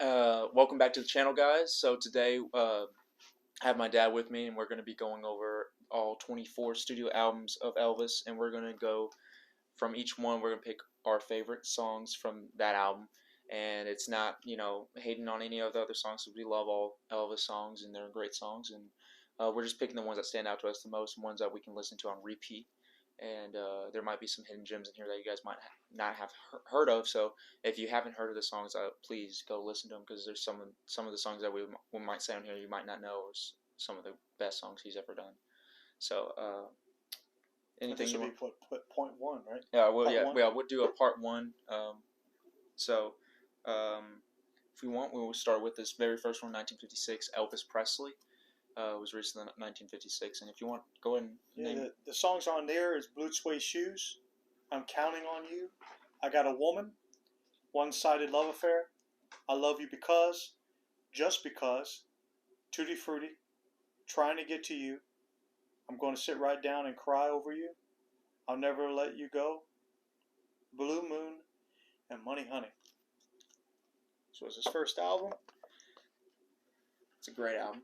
Welcome back to the channel, guys. So today I have my dad with me, and we're going to be going over all 24 studio albums of Elvis, and we're going to go from each one. We're going to pick our favorite songs from that album, and it's not, hating on any of the other songs, because we love all Elvis songs, and they're great songs, and we're just picking the ones that stand out to us the most, ones that we can listen to on repeat. And there might be some hidden gems in here that you guys might not have heard of. So if you haven't heard of the songs, please go listen to them, because there's some of the songs that we might say on here you might not know, or some of the best songs he's ever done. So anything this you will want? be point one, right? Yeah, well, Part yeah, one? we'll do a part one. So if we want, we will start with this very first one, 1956, Elvis Presley. Was released in 1956, and if you want, go ahead and name it. The songs on there is Blue Suede Shoes, I'm Counting on You, I Got a Woman, One-Sided Love Affair, I Love You Because, Just Because, Tutti Frutti, Trying to Get to You, I'm Going to Sit Right Down and Cry Over You, I'll Never Let You Go, Blue Moon, and Money Honey. So it's his first album. It's a great album,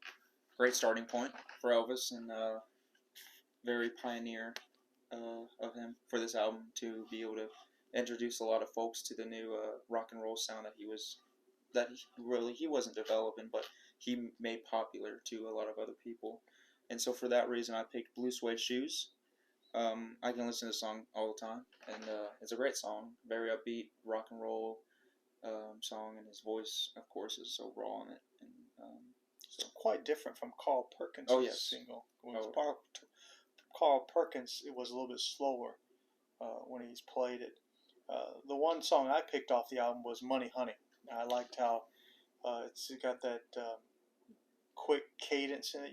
great starting point for Elvis, and very pioneer of him for this album to be able to introduce a lot of folks to the new rock and roll sound that he wasn't developing, but he made popular to a lot of other people. And so for that reason, I picked Blue Suede Shoes. I can listen to the song all the time, and it's a great song, very upbeat rock and roll song, and his voice, of course, is so raw in it. And so it's quite different from Carl Perkins' single. Carl Perkins, it was a little bit slower when he's played it. The one song I picked off the album was Money Honey. I liked how it's got that quick cadence in it,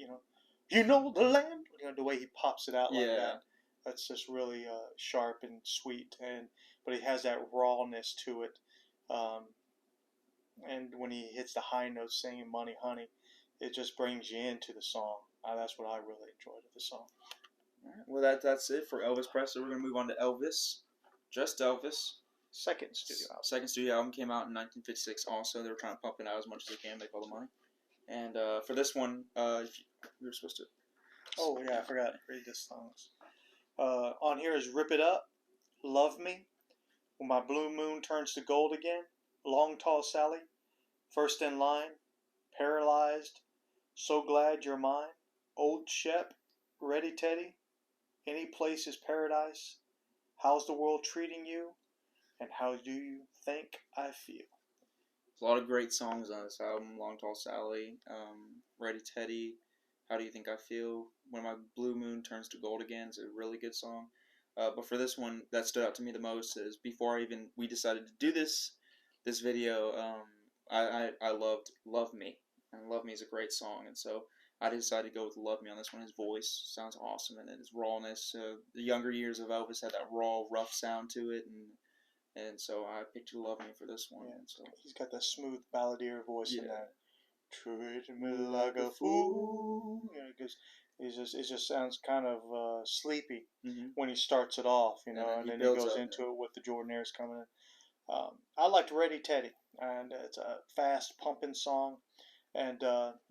You know the land, the way he pops it out like that. That's just really sharp and sweet, but he has that rawness to it. And when he hits the high notes singing Money Honey, it just brings you into the song. That's what I really enjoyed of the song. All right, well, that's it for Elvis Presley. We're going to move on to Elvis. Just Elvis. Second studio album. Second studio album came out in 1956 also. They were trying to pump it out as much as they can, make all the money. And for this one, we were supposed to... Oh, yeah, I forgot to read this songs. On here is Rip It Up, Love Me, When My Blue Moon Turns to Gold Again, Long Tall Sally, First in Line, Paralyzed, So Glad You're Mine, Old Shep, Ready Teddy, Any Place is Paradise, How's the World Treating You, and How Do You Think I Feel. There's a lot of great songs on this album. Long Tall Sally, Ready Teddy, How Do You Think I Feel, When My Blue Moon Turns to Gold Again is a really good song. But for this one, that stood out to me the most is before we decided to do this video, I loved Love Me. And Love Me is a great song, and so I decided to go with Love Me on this one. His voice sounds awesome, and his rawness. The younger years of Elvis had that raw, rough sound to it, and so I picked Love Me for this one. Yeah, so he's got that smooth balladeer voice in that. Treat me like a fool. It just sounds kind of sleepy when he starts it off, and then he goes into it with the Jordanaires coming in. I liked Ready Teddy, and it's a fast pumping song, and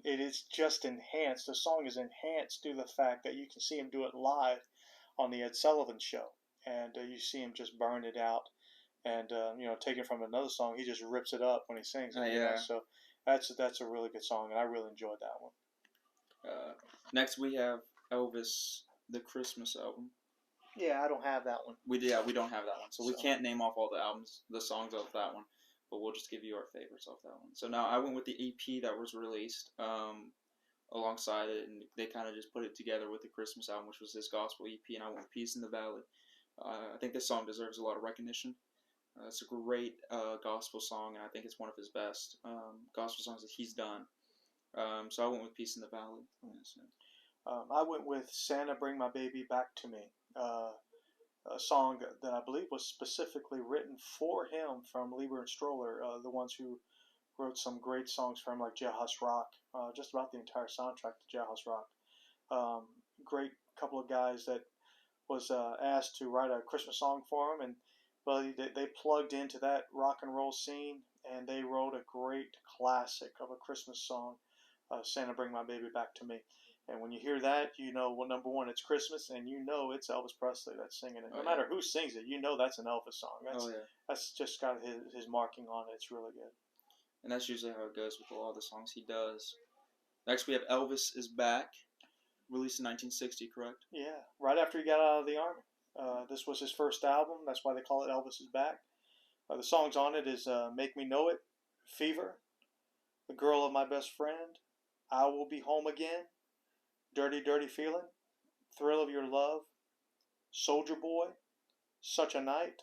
it is just enhanced. The song is enhanced due to the fact that you can see him do it live on the Ed Sullivan Show, and you see him just burn it out, and taken from another song, he just rips it up when he sings it. So that's a really good song, and I really enjoyed that one. Next we have Elvis, the Christmas album. Yeah, I don't have that one. We don't have that one, so we can't name off all the songs of that one, but we'll just give you our favorites off that one. So now I went with the EP that was released alongside it, and they kind of just put it together with the Christmas album, which was his gospel EP, and I went with Peace in the Valley. I think this song deserves a lot of recognition. It's a great gospel song, and I think it's one of his best gospel songs that he's done. So I went with Peace in the Valley. I went with Santa Bring My Baby Back to Me, a song that I believe was specifically written for him from Lieber and Stroller, the ones who wrote some great songs for him like Jailhouse Rock, just about the entire soundtrack to Jailhouse Rock. Great couple of guys that was asked to write a Christmas song for him, and they plugged into that rock and roll scene, and they wrote a great classic of a Christmas song, "Santa Bring My Baby Back to Me." And when you hear that, you know, well, number one, it's Christmas, and you know it's Elvis Presley that's singing it. No matter who sings it, you know that's an Elvis song. That's just got his marking on it. It's really good. And that's usually how it goes with a lot of the songs he does. Next, we have Elvis is Back, released in 1960, correct? Yeah, right after he got out of the Army. This was his first album. That's why they call it Elvis is Back. The songs on it is Make Me Know It, Fever, The Girl of My Best Friend, I Will Be Home Again, Dirty Dirty Feeling, Thrill of Your Love, Soldier Boy, Such a Night,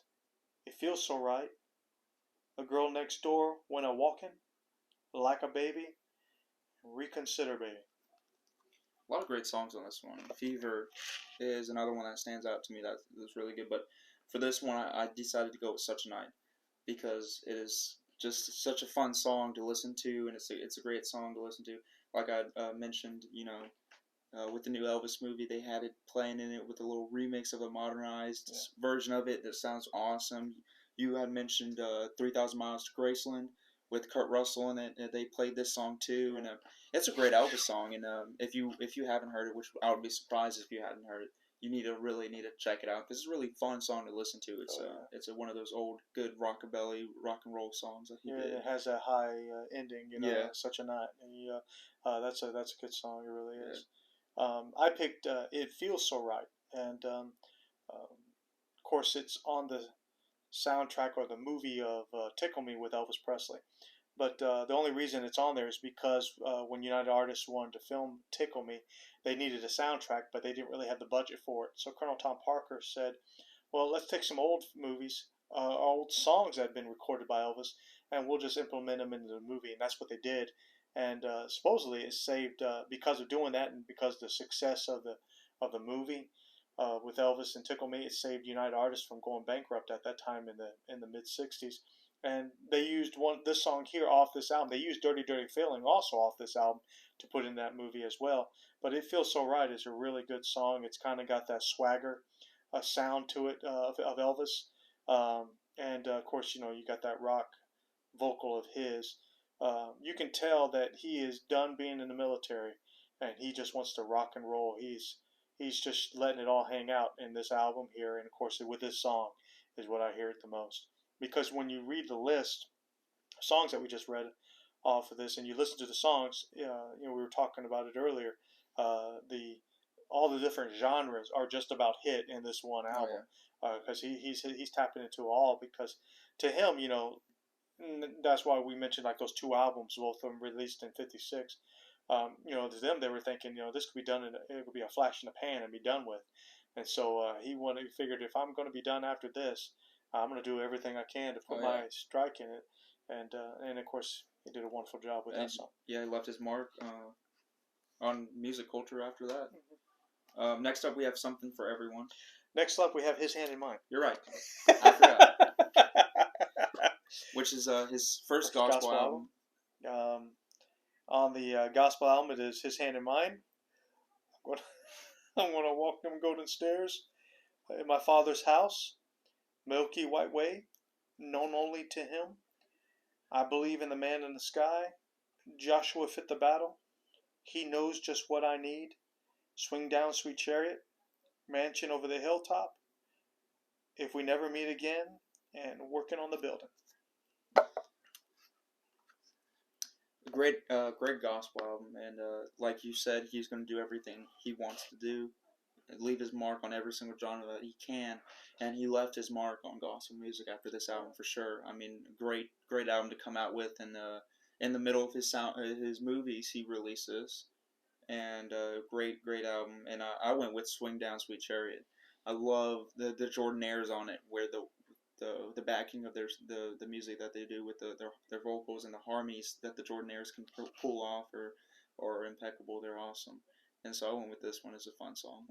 It Feels So Right, A Girl Next Door When a Walkin', Like a Baby, Reconsider Baby. A lot of great songs on this one. Fever is another one that stands out to me that's really good. But for this one, I decided to go with Such a Night because it is just such a fun song to listen to, and it's a great song to listen to. Like I mentioned, you know, with the new Elvis movie, they had it playing in it with a little remix of a modernized version of it that sounds awesome. You had mentioned 3,000 Miles to Graceland with Kurt Russell in it. They played this song too, and it's a great Elvis song. And if you haven't heard it, which I would be surprised if you hadn't heard it, you really need to check it out because it's a really fun song to listen to. It's one of those old good rockabilly rock and roll songs that he did. It has a high ending, you know, Such a Night. And, that's a good song. It really is. I picked It Feels So Right, and of course it's on the soundtrack or the movie of Tickle Me with Elvis Presley. But the only reason it's on there is because when United Artists wanted to film Tickle Me, they needed a soundtrack, but they didn't really have the budget for it. So Colonel Tom Parker said, well, let's take some old movies, old songs that had been recorded by Elvis, and we'll just implement them into the movie. And that's what they did. And supposedly it saved, because of doing that and because of the success of the movie with Elvis and Tickle Me, it saved United Artists from going bankrupt at that time in the mid '60s. And they used this song here off this album. They used Dirty Dirty Feeling also off this album to put in that movie as well. But It Feels So Right is a really good song. It's kind of got that swagger sound to it of Elvis. And of course, you know, you got that rock vocal of his. You can tell that he is done being in the military and he just wants to rock and roll. He's just letting it all hang out in this album here. And of course, with this song is what I hear it the most. Because when you read the list of songs that we just read off of this, and you listen to the songs, you know, we were talking about it earlier. All the different genres are just about hit in this one album, because he's tapping into all. Because to him, you know, that's why we mentioned like those two albums, both of them released in '56. You know, to them they were thinking, you know, this could be done it could be a flash in the pan and be done with. And so he figured if I'm going to be done after this, I'm going to do everything I can to put my strike in it, and of course he did a wonderful job with that song. Yeah, he left his mark on music culture after that. Mm-hmm. Next up, we have Something for Everyone. Next up, we have His Hand in Mine. You're right. I forgot. Which is his first gospel album. On the gospel album, it is His Hand in Mine. I'm going to walk them golden stairs in my Father's house. Milky white way, known only to him. I believe in the man in the sky. Joshua fit the battle. He knows just what I need. Swing down, sweet chariot. Mansion over the hilltop. If we never meet again. And working on the building. Great gospel album, and like you said, he's going to do everything he wants to do. Leave his mark on every single genre that he can, and he left his mark on gospel music after this album for sure. I mean, great album to come out with, and in the middle of his movies, he releases, and great album. And I went with Swing Down, Sweet Chariot. I love the Jordanaires on it, where the backing of the music that they do with their vocals and the harmonies that the Jordanaires can pull off are impeccable. They're awesome. And so I went with this one as a fun song.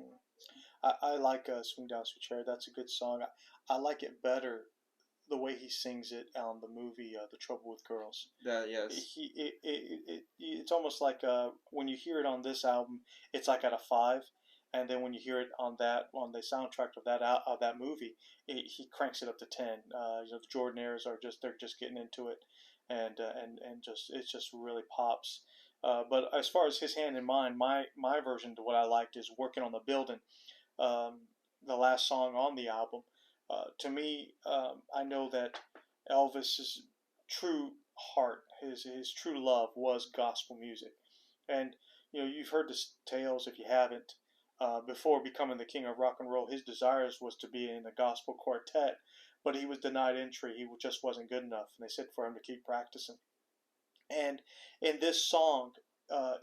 I like Swing Down Sweet Chariot. That's a good song. I like it better the way he sings it on the movie The Trouble with Girls. Yes. It's almost like when you hear it on this album, it's like at a 5. And then when you hear it on the soundtrack of that movie, he cranks it up to 10. You know, the Jordanaires they're just getting into it. and just it just really pops. But as far as his hand in mine, my version to what I liked is working on the building. Um, the last song on the album. To me, I know that Elvis's true heart, his true love was gospel music, and you've heard the tales if you haven't. Before becoming the king of rock and roll, his desires was to be in a gospel quartet, but he was denied entry. He just wasn't good enough, and they said for him to keep practicing. And in this song,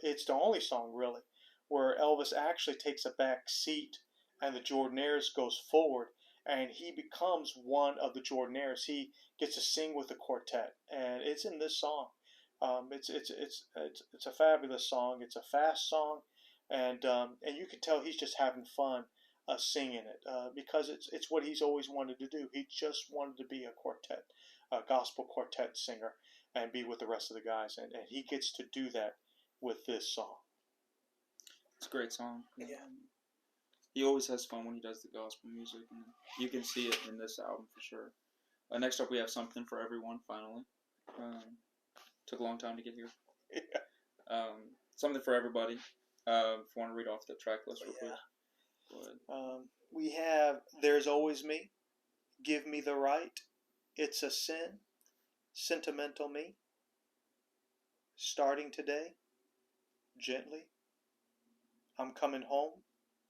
it's the only song really where Elvis actually takes a back seat and the Jordanaires goes forward and he becomes one of the Jordanaires. He gets to sing with the quartet, and it's in this song. It's a fabulous song. It's a fast song, and you can tell he's just having fun singing it because it's what he's always wanted to do. He just wanted to be a gospel quartet singer, and be with the rest of the guys, and he gets to do that with this song. It's a great song. Yeah. He always has fun when he does the gospel music, and you can see it in this album for sure. Next up, we have Something for Everyone, finally. Took a long time to get here. Yeah. Something for Everybody. If you want to read off the track list real quick. Go ahead. We have There's Always Me, Give Me the Right, It's a Sin, Sentimental Me, Starting Today, Gently, I'm Coming Home,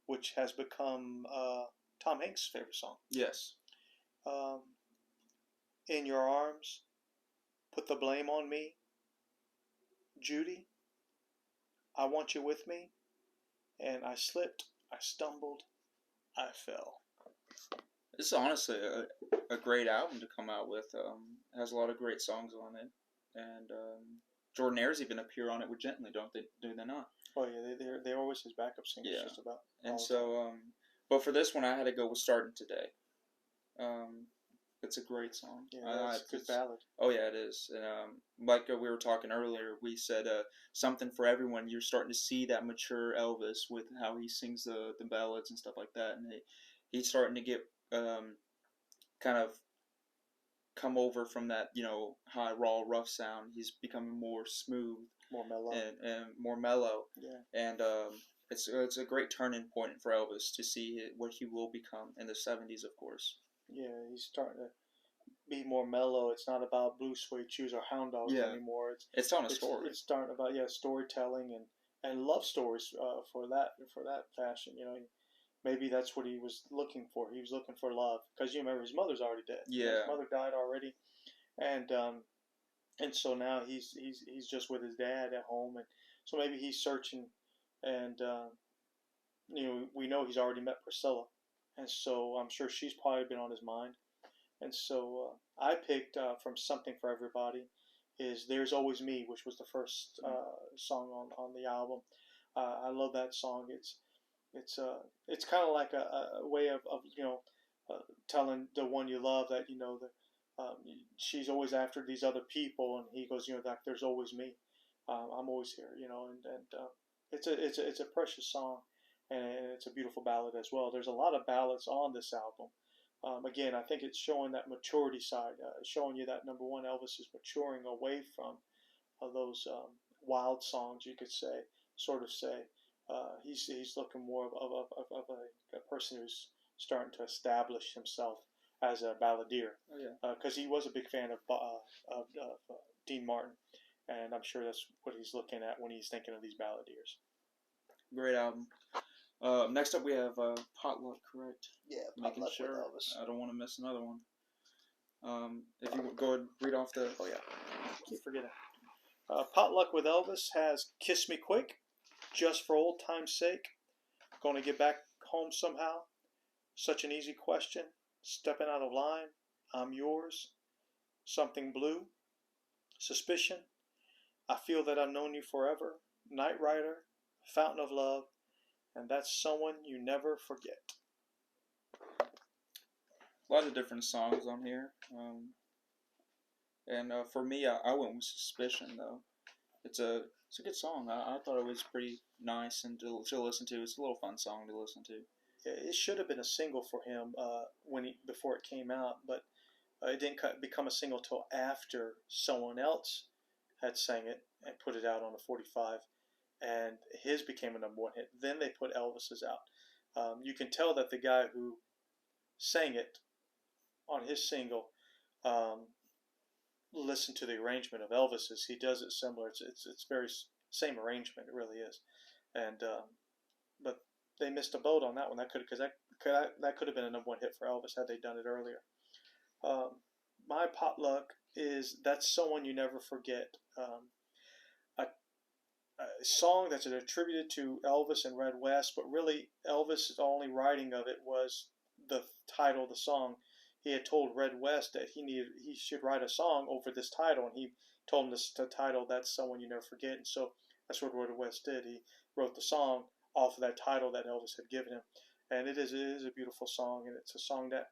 which has become Tom Hanks' favorite song. Yes. In Your Arms, Put the Blame on Me, Judy, I Want You With Me, and I Slipped, I Stumbled, I Fell. This is honestly a great album to come out with. It has a lot of great songs on it, and Jordanaires even appear on it with Gently, don't they? Do they not? Oh yeah, they're always his backup singers. Yeah. Just about. And so, but for this one, I had to go with Starting Today. It's a great song. Yeah, it's a good ballad. Oh yeah, it is. And like we were talking earlier, we said Something for Everyone. You're starting to see that mature Elvis with how he sings the ballads and stuff like that, and he's starting to get kind of come over from that high raw rough sound. He's becoming more smooth, more mellow, and more mellow. Yeah. And it's a great turning point for Elvis to see what he will become in the 70s, of course. Yeah, he's starting to be more mellow. It's not about Blue Suede Shoes or Hound Dogs anymore. It's telling a story. It's starting about storytelling and love stories for that fashion. Maybe that's what he was looking for. He was looking for love because you remember his mother's already dead. Yeah, his mother died already, and so now he's just with his dad at home, and so maybe he's searching, and we know he's already met Priscilla, and so I'm sure she's probably been on his mind, and so I picked from Something for Everybody is There's Always Me, which was the first song on the album. I love that song. It's kind of like a way of telling the one you love that she's always after these other people, and he goes like there's always me, I'm always here, and it's a precious song, and it's a beautiful ballad as well. There's a lot of ballads on this album. Again, I think it's showing that maturity side, showing you that number one, Elvis is maturing away from those wild songs, you could say, sort of say. He's looking more of a person who's starting to establish himself as a balladeer. Oh, yeah. Because he was a big fan of Dean Martin, and I'm sure that's what he's looking at when he's thinking of these balladeers. Great album. Next up we have Potluck, correct? Yeah, Making Potluck sure with Elvis. I don't want to miss another one. If you go ahead and read off the... Oh, yeah. I keep forgetting. Potluck with Elvis has Kiss Me Quick, Just for Old Time's Sake, Gonna Get Back Home Somehow, Such an Easy Question, Stepping Out of Line, I'm Yours, Something Blue, Suspicion, I Feel That I've Known You Forever, Night Rider, Fountain of Love, and That's Someone You Never Forget. A lot of different songs on here. And for me, I went with Suspicion, though. It's a good song. I thought it was pretty nice and to listen to. It's a little fun song to listen to. Yeah, it should have been a single for him before it came out, but it didn't become a single till after someone else had sang it and put it out on a 45, and his became a number one hit. Then they put Elvis's out. You can tell that the guy who sang it on his single listened to the arrangement of Elvis's. He does it similar. It's very same arrangement. It really is, and but they missed a boat on that one. That could have been a number one hit for Elvis had they done it earlier. My potluck is That's Someone You Never Forget. A song that's attributed to Elvis and Red West, but really Elvis' only writing of it was the title of the song. He had told Red West that he should write a song over this title, and he told him to title That's Someone You Never Forget. And so that's what Red West did. He wrote the song off of that title that Elvis had given him, and it is a beautiful song, and it's a song that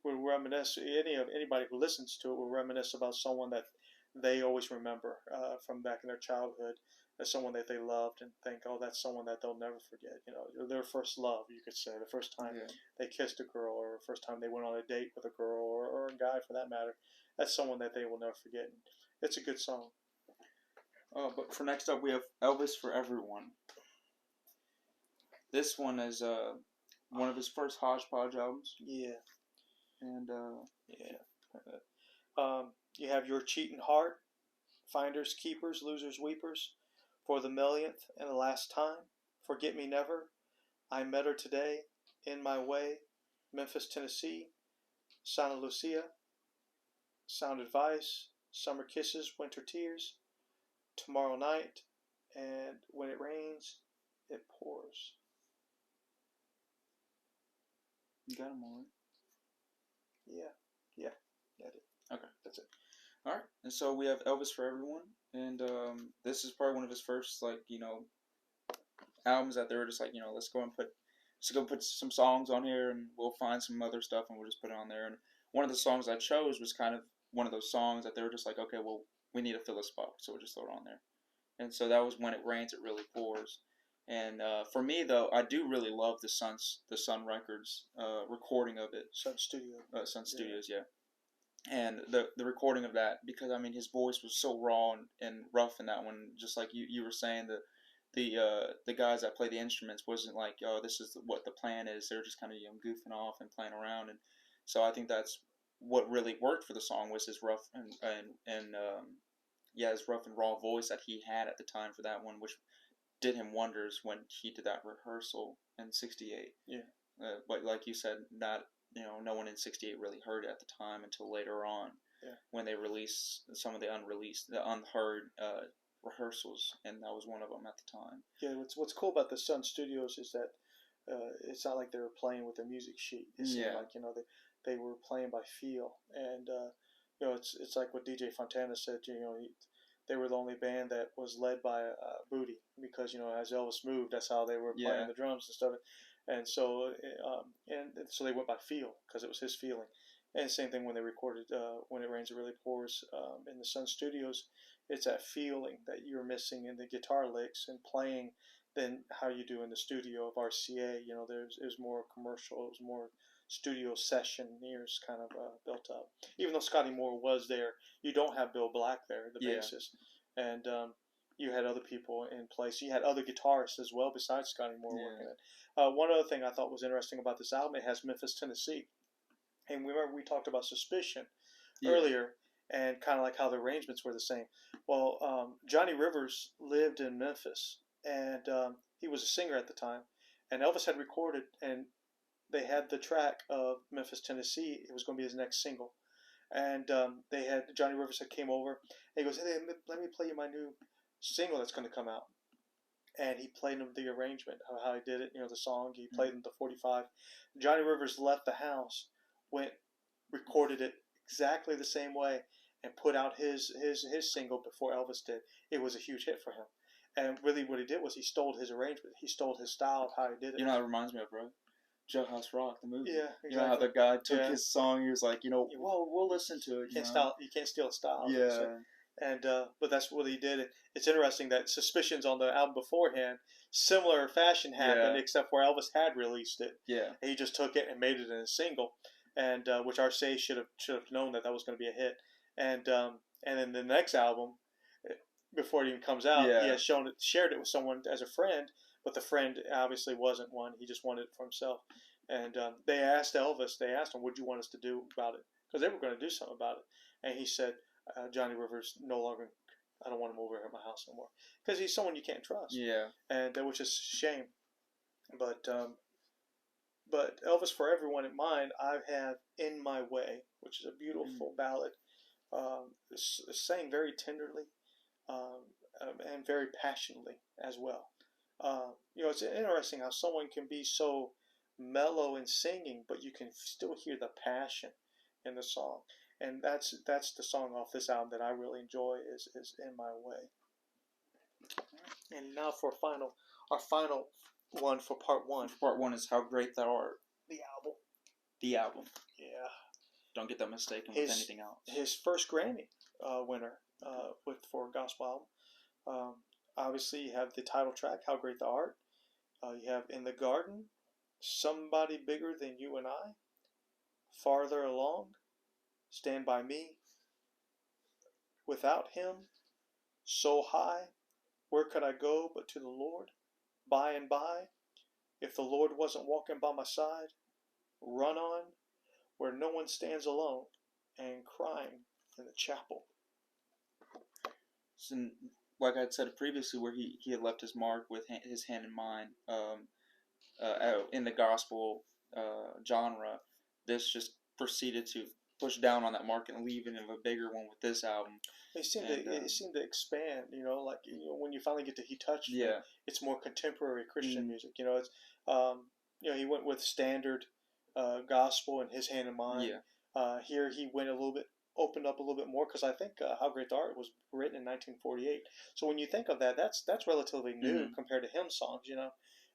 will reminisce. Anybody who listens to it will reminisce about someone that they always remember from back in their childhood, as someone that they loved, and think, oh, that's someone that they'll never forget. Their first love, you could say, the first time they kissed a girl, or the first time they went on a date with a girl, or a guy for that matter. That's someone that they will never forget. It's a good song. But for next up, we have Elvis for Everyone. This one is one of his first hodgepodge albums. Yeah. And you have Your Cheating Heart, Finders, Keepers, Losers, Weepers, For the Millionth and the Last Time, Forget Me Never, I Met Her Today, In My Way, Memphis, Tennessee, Santa Lucia, Sound Advice, Summer Kisses, Winter Tears, Tomorrow Night, and When It Rains, It Pours. You got them all right? Yeah, I did. Okay, that's it. All right, and so we have Elvis for Everyone, and this is probably one of his first, albums that they were just like, let's go put some songs on here, and we'll find some other stuff, and we'll just put it on there. And one of the songs I chose was kind of one of those songs that they were just like, okay, well, we need to fill a spot, so we'll just throw it on there. And so that was When It Rains, It Really Pours. And for me, though, I do really love the Sun Records recording of it. Sun Studio. Sun Studios, yeah. And the recording of that, because I mean his voice was so raw and rough in that one. Just like you were saying, the guys that play the instruments wasn't like, oh, this is what the plan is. They're just kind of goofing off and playing around. And so I think that's what really worked for the song, was his rough his rough and raw voice that he had at the time for that one, which did him wonders when he did that rehearsal in '68. Yeah. But like you said, no one in '68 really heard it at the time until later on, when they released some of the unheard rehearsals, and that was one of them at the time. Yeah, what's cool about the Sun Studios is that it's not like they were playing with a music sheet. It seemed like they were playing by feel, and it's like what DJ Fontana said. They were the only band that was led by Booty, because as Elvis moved, that's how they were playing the drums and stuff. And so they went by feel, because it was his feeling. And same thing when they recorded When It Rains, It Really Pours in the Sun Studios. It's that feeling that you're missing in the guitar licks and playing than how you do in the studio of RCA. It was more commercial. It was more studio session years kind of built up. Even though Scotty Moore was there, you don't have Bill Black there, the bassist. And you had other people in place. You had other guitarists as well besides Scotty Moore working it. One other thing I thought was interesting about this album, it has Memphis, Tennessee. And remember we talked about Suspicion earlier, and kind of like how the arrangements were the same. Well, Johnny Rivers lived in Memphis, and he was a singer at the time. And Elvis had recorded, and they had the track of Memphis, Tennessee. It was going to be his next single. And Johnny Rivers came over, and he goes, hey, let me play you my new single that's going to come out. And he played him the arrangement, how he did it, the song. He played him the 45. Johnny Rivers left the house, recorded it exactly the same way, and put out his single before Elvis did. It was a huge hit for him. And really what he did was he stole his arrangement. He stole his style of how he did it. You know how it reminds me of, bro? Jailhouse Rock, the movie. Yeah, exactly. You know how the guy took his song, he was like, well, we'll listen to it. You can't steal a style. Yeah. So. And but that's what he did. It's interesting that Suspicions on the album beforehand, similar fashion happened, except where Elvis had released it. Yeah. And he just took it and made it in a single. and which Arcee should have known that was going to be a hit, and then the next album, before it even comes out, he has shared it with someone as a friend, but the friend obviously wasn't one. He just wanted it for himself, and they asked Elvis. They asked him, "What do you want us to do about it?" Because they were going to do something about it, and he said, "Johnny Rivers no longer. I don't want him over at my house anymore because he's someone you can't trust." Yeah, and which is a shame, but. Elvis for Everyone in Mind, I have In My Way, which is a beautiful ballad, sang very tenderly and very passionately as well. It's interesting how someone can be so mellow in singing, but you can still hear the passion in the song, and that's the song off this album that I really enjoy is In My Way. And now for our final one for part one. Part one is How Great Thou Art. The album. The album. Yeah. Don't get that mistaken with anything else. His first Grammy winner for a gospel album. Obviously, you have the title track, How Great Thou Art. You have In the Garden, Somebody Bigger Than You and I, Farther Along, Stand By Me, Without Him, So High, Where Could I Go But to the Lord, By and By, If the Lord Wasn't Walking by My Side, Run On, Where No One Stands Alone, and Crying in the Chapel. So, like I had said previously, where he had left his mark with his hand in mind in the gospel genre, this just proceeded to push down on that mark and leave it in a bigger one with this album. It seemed to expand, when you finally get to He Touched Me, it's more contemporary Christian music. It's he went with standard gospel and his hand in mind. Here he went opened up a little bit more, because I think How Great Thou Art was written in 1948. So when you think of that, that's relatively new compared to hymn songs,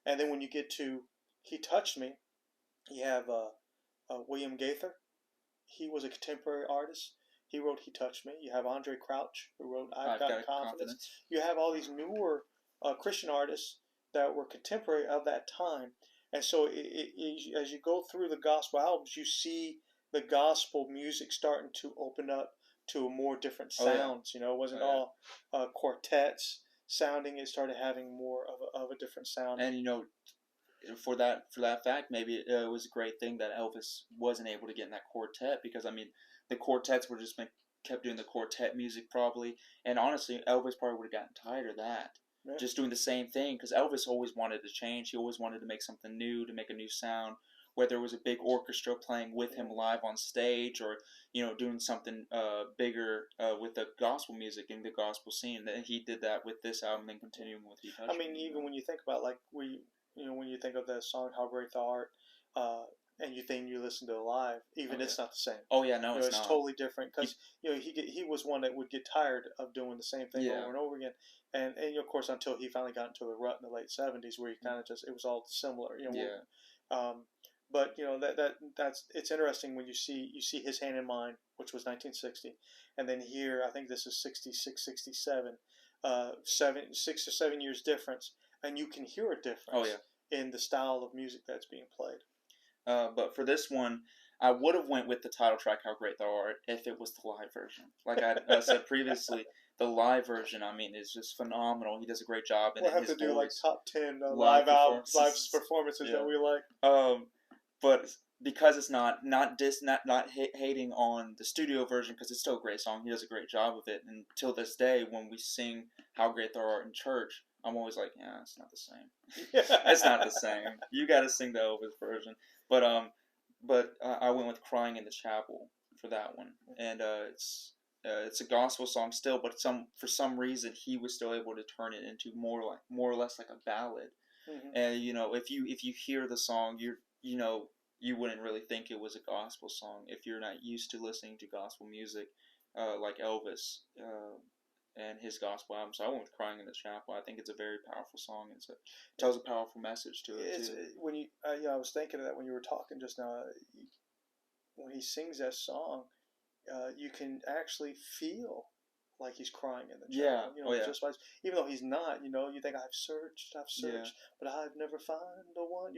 And then when you get to He Touched Me, you have William Gaither. He was a contemporary artist. He wrote He Touched Me. You have Andre Crouch, who wrote I've Got Confidence. You have all these newer Christian artists that were contemporary of that time. And so as you go through the gospel albums, you see the gospel music starting to open up to more different sounds. It wasn't all quartets sounding. It started having more of a different sound. And for that fact, maybe it was a great thing that Elvis wasn't able to get in that quartet, because the quartets were just kept doing the quartet music probably, and honestly Elvis probably would have gotten tired of that. Just doing the same thing, because Elvis always wanted to change. He always wanted to make something new, to make a new sound, whether it was a big orchestra playing with him live on stage, or doing something bigger with the gospel music and the gospel scene. And he did that with this album, then continuing with He Touched Me. Even when you think about when you think of that song How Great Thou Art, and you listen to it live, it's not the same. Oh yeah, no, it's not. It's totally different, because he was one that would get tired of doing the same thing over and over again, and of course until he finally got into the rut in the late 70s, where he kind of it was all similar. But that's it's interesting when you see His Hand in Mind, which was 1960, and then here I think this is 66, 67, 6 or 7 years difference, and you can hear a difference in the style of music that's being played. But for this one, I would have went with the title track "How Great Thou Art" if it was the live version. Like I said previously, the live version, is just phenomenal. He does a great job. We'll have to do like top 10 live performances that we like. But because it's not hating on the studio version, because it's still a great song. He does a great job of it. And till this day, when we sing "How Great Thou Art" in church, I'm always like, yeah, it's not the same. It's not the same. You got to sing the Elvis version. But I went with "Crying in the Chapel" for that one, and it's a gospel song still, but for some reason he was still able to turn it into more or less like a ballad. And if you hear the song, you wouldn't really think it was a gospel song if you're not used to listening to gospel music like Elvis and his gospel album. So I went with "Crying in the Chapel." I think it's a very powerful song. It tells a powerful message to it too. When I was thinking of that when you were talking just now. When he sings that song, you can actually feel like he's crying in the chapel. Just by, even though he's not, you think I've searched, but I've never found the one.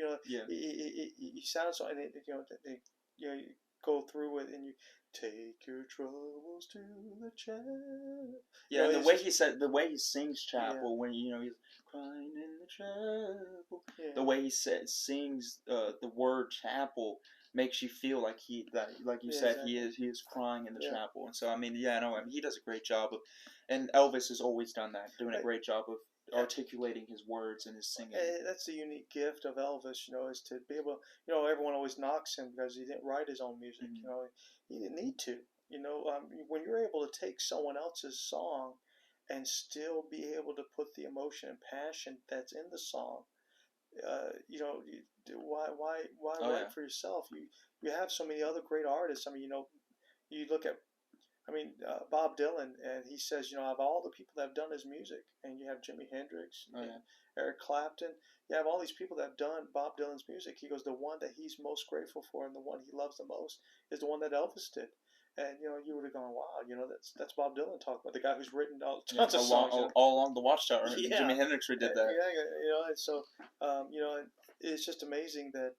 He sounds so, and go through it and you take your troubles to the chapel. Yeah, and the way he sings chapel when he's crying in the chapel. Yeah. The way he sings the word chapel makes you feel like like you said, exactly. he is crying in the chapel. And so I mean, he does a great job of, and Elvis has always done that, doing a great job of articulating his words and his singing. That's the unique gift of Elvis, is to be able, everyone always knocks him because he didn't write his own music. Mm-hmm. He didn't need to. When you're able to take someone else's song and still be able to put the emotion and passion that's in the song, why write for yourself? You have so many other great artists. I mean, you look at, Bob Dylan, and he says, of all the people that have done his music, and you have Jimi Hendrix, Eric Clapton, you have all these people that have done Bob Dylan's music. He goes, the one that he's most grateful for and the one he loves the most is the one that Elvis did. And you would have gone, wow, that's Bob Dylan talking about, the guy who's written tons of songs all along the Watchtower. Yeah. Jimi Hendrix did that. Yeah, and so it's just amazing that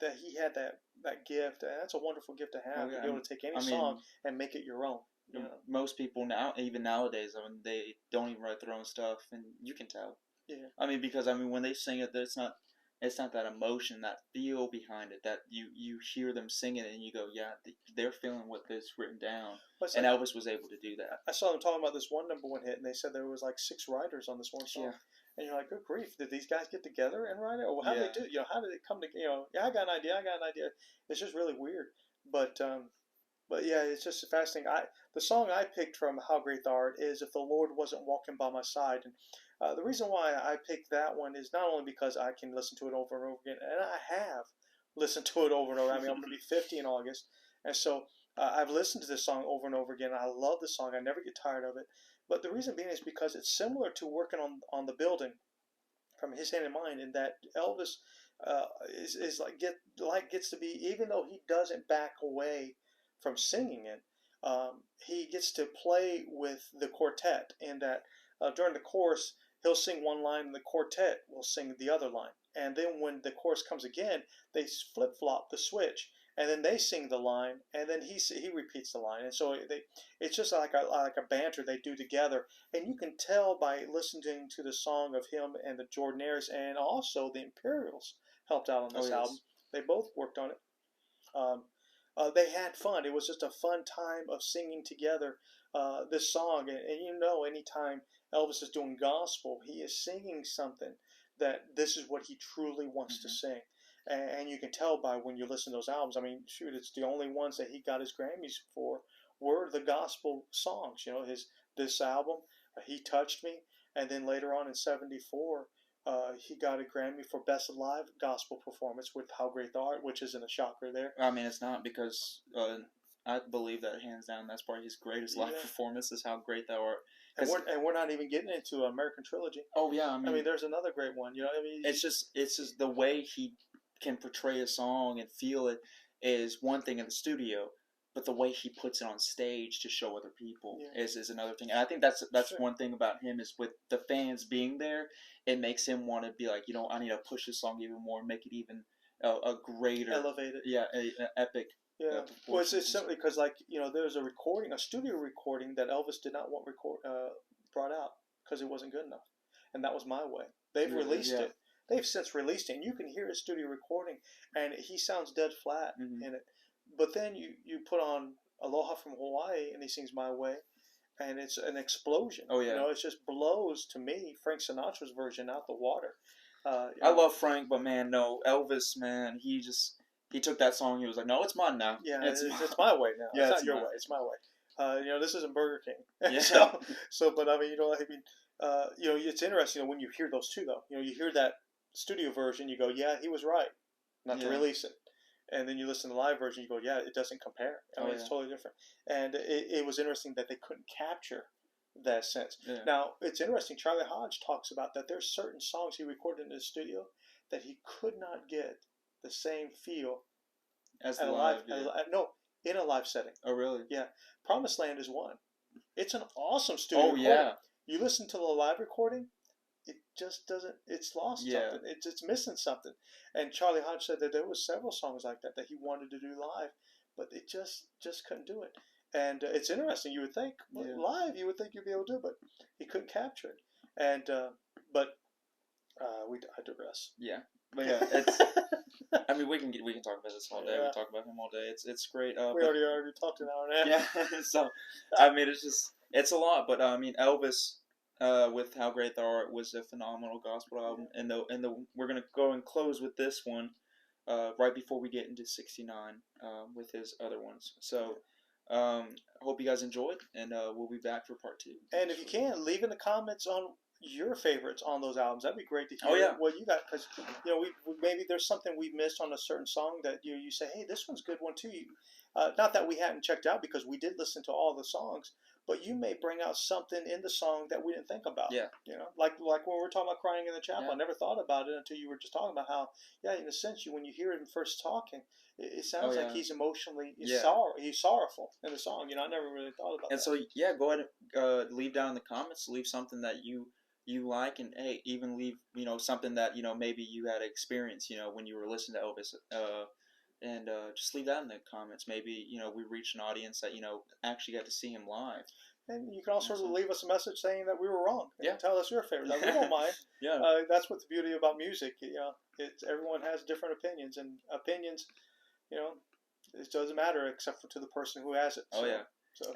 that he had that gift, and that's a wonderful gift to have, to be able to take any song and make it your own. Most people now, even nowadays, they don't even write their own stuff, and you can tell. Yeah. Because when they sing it, it's not that emotion, that feel behind it, that you hear them singing it and you go, yeah, they're feeling what is written down. And Elvis was able to do that. I saw them talking about this one #1 hit, and they said there was like 6 writers on this one song. Yeah. And you're like, good grief, did these guys get together and write it? Or how did they do it? How did it come together? I got an idea. It's just really weird. But yeah, it's just fascinating. The song I picked from How Great Thou Art is If the Lord Wasn't Walking by My Side. And the reason why I picked that one is not only because I can listen to it over and over again, and I have listened to it over and over. I'm going to be 50 in August. And so I've listened to this song over and over again. I love the song. I never get tired of it. But the reason being is because it's similar to Working on the Building from His Hand in Mine, in that Elvis gets to be, even though he doesn't back away from singing it, he gets to play with the quartet, and that during the chorus he'll sing one line and the quartet will sing the other line, and then when the chorus comes again, they flip-flop the switch, and then they sing the line, and then he repeats the line, and so it's just like a banter they do together, and you can tell by listening to the song of him and the Jordanaires, and also the Imperials helped out on this album. They both worked on it. They had fun. It was just a fun time of singing together this song, and anytime Elvis is doing gospel, he is singing something that this is what he truly wants to sing. And you can tell by when you listen to those albums. It's the only ones that he got his Grammys for were the gospel songs. This album, He Touched Me, and then later on in '74, he got a Grammy for Best Live Gospel Performance with How Great Thou Art, which isn't a shocker there. It's not, because I believe that hands down that's probably his greatest live performance is How Great Thou Art. And we're not even getting into American Trilogy. Oh yeah, there's another great one. It's just the way he can portray a song and feel it is one thing in the studio, but the way he puts it on stage to show other people is another thing. And I think that's one thing about him, is with the fans being there, it makes him want to be like, I need to push this song even more, make it even a greater, elevated, an epic. Yeah, well, it's simply because, there's a studio recording that Elvis did not want brought out because it wasn't good enough, and that was My Way. They've released it. They've since released it, and you can hear his studio recording, and he sounds dead flat in it. But then you put on Aloha from Hawaii, and he sings My Way, and it's an explosion. Oh yeah, it just blows, to me, Frank Sinatra's version out the water. I love Frank, but man, no, Elvis, man, he took that song. He was like, "No, it's mine now. Yeah, it's my way now. Yeah, it's not your way. It's my way. This isn't Burger King." Yeah. But it's interesting when you hear those two, though. You hear that studio version, you go, "Yeah, he was right, not to release it." And then you listen to the live version, you go, "Yeah, it doesn't compare. It's totally different." And it was interesting that they couldn't capture that sense. Yeah. Now, it's interesting. Charlie Hodge talks about that. There's certain songs he recorded in his studio that he could not get the same feel as the live. In a live setting. Oh, really? Yeah. Promised Land is one. It's an awesome studio recording. You listen to the live recording, it just doesn't. It's lost something. It's missing something. And Charlie Hodge said that there was several songs like that he wanted to do live, but it just couldn't do it. And it's interesting. You would think live, you would think you'd be able to do it, but he couldn't capture it. And but I digress. Yeah, but yeah, it's. I mean, we can talk about this all day. We talk about him all day. It's great. We already talked an hour and a half. Yeah. So, I mean, it's a lot, but I mean, Elvis, with How Great Thou Art was a phenomenal gospel album, and we're gonna go and close with this one, right before we get into '69, with his other ones. So, hope you guys enjoyed, and we'll be back for part 2. And if you can, leave in the comments on your favorites on those albums. That'd be great to hear what you got, because we maybe there's something we missed on a certain song that you say, hey, this one's a good one too. Not that we hadn't checked out, because we did listen to all the songs, but you may bring out something in the song that we didn't think about. Yeah. Like when we were talking about Crying in the Chapel, I never thought about it until you were just talking about how, in a sense, when you hear him first talking, it sounds like he's emotionally he's sorrowful in the song. I never really thought about that. And so go ahead and leave down in the comments. Leave something that you like, and hey, even leave something that maybe you had experience when you were listening to Elvis, and just leave that in the comments. Maybe we reached an audience that actually got to see him live. And you can also leave us a message saying that we were wrong. Yeah. Tell us your favorite. We don't mind. Yeah. That's what the beauty about music. Everyone has different opinions, and opinions, it doesn't matter except for to the person who has it. So,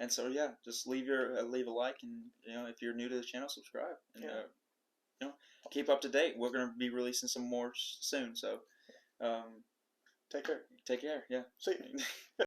just leave a like, and if you're new to the channel, subscribe, and keep up to date. We're gonna be releasing some more soon. So, take care. Take care. Yeah. See you.